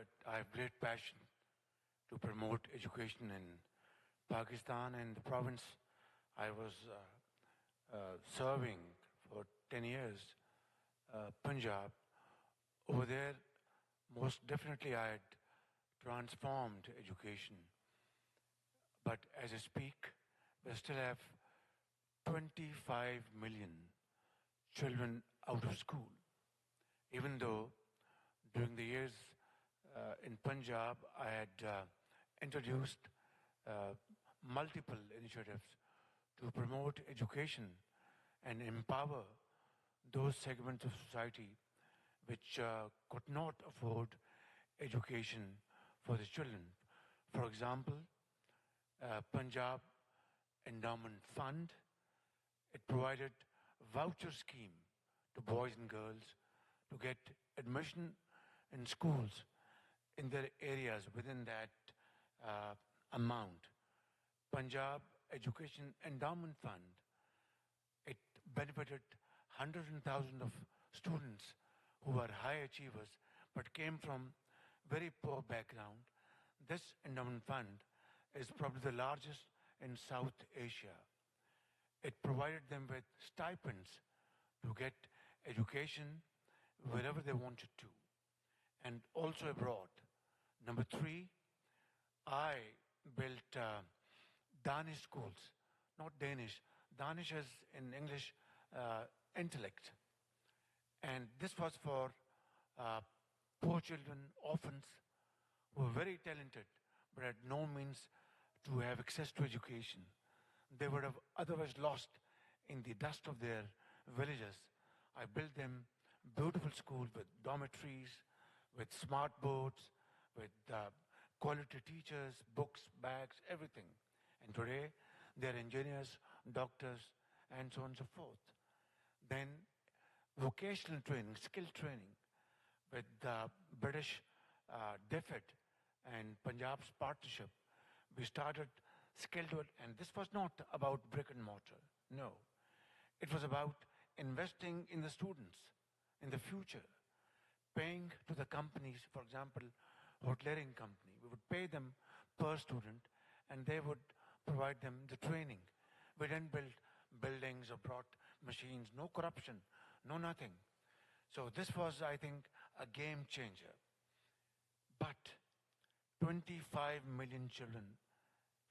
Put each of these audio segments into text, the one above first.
that I have great passion to promote education in Pakistan and the province I was serving for 10 years, Punjab. Over there, most definitely I had transformed education. But as I speak, we still have 25 million children out of school. Even though during the years in Punjab, I had introduced multiple initiatives to promote education and empower those segments of society which could not afford education for the children. For example, Punjab Endowment Fund, it provided voucher scheme to boys and girls to get admission in schools in their areas within that amount. Punjab Education Endowment Fund, it benefited hundreds and thousands of students who were high achievers but came from very poor background. This endowment fund is probably the largest in South Asia. It provided them with stipends to get education wherever they wanted to, and also abroad. Number 3, I built Danish schools, not Danish. Danish is in English intellect. And this was for poor children, orphans, who were very talented, but had no means to have access to education. They would have otherwise lost in the dust of their villages. I built them beautiful schools with dormitories, with smart boards, with quality teachers, books, bags, everything. And today, they're engineers, doctors, and so on and so forth. Then vocational training, skill training, with the British DFID and Punjab's partnership, we started skill development, and this was not about brick and mortar, no. It was about investing in the students, in the future, paying to the companies, for example, hoteliering company. We would pay them per student, and they would provide them the training. We didn't build buildings or brought machines, no corruption, no nothing. So this was, I think, a game changer. But 25 million children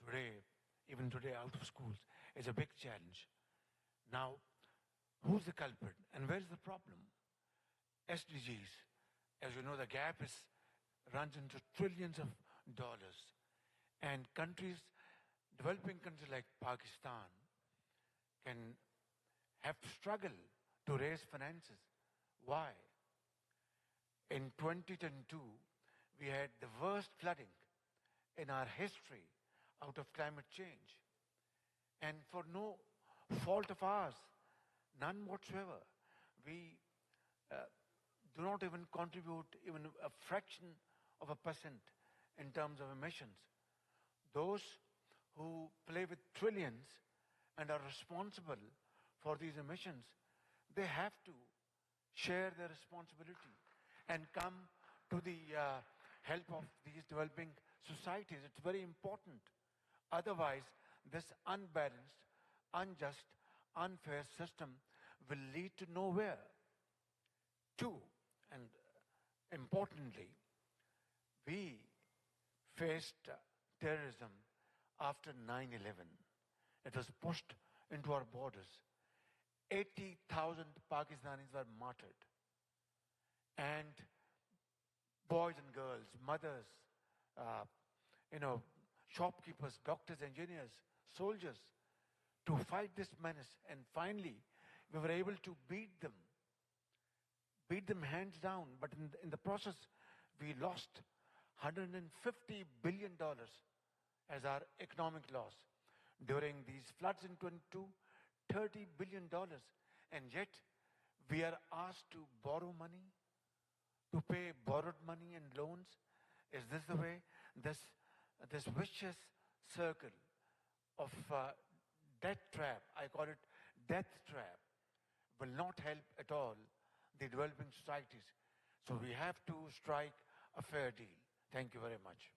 today, even today out of schools, is a big challenge. Now, who's the culprit and where's the problem? SDGs, as you know, the gap runs into trillions of dollars. And countries, developing countries like Pakistan, can have to struggle to raise finances. Why? In 2022, we had the worst flooding in our history out of climate change. And for no fault of ours, none whatsoever. We do not even contribute even a fraction of a percent in terms of emissions. Those who play with trillions and are responsible for these emissions, they have to share their responsibility and come to the help of these developing societies. It's very important. Otherwise, this unbalanced, unjust, unfair system will lead to nowhere. 2, and importantly, we faced terrorism after 9/11. It was pushed into our borders. 80,000 Pakistanis were martyred. And boys and girls, mothers, shopkeepers, doctors, engineers, soldiers, to fight this menace. And finally, we were able to beat them hands down. But in the process, we lost $150 billion as our economic loss. During these floods in 22, $30 billion. And yet, we are asked to borrow money, to pay borrowed money and loans. Is this the way? This vicious circle of death trap, I call it death trap, will not help at all the developing societies. So we have to strike a fair deal. Thank you very much.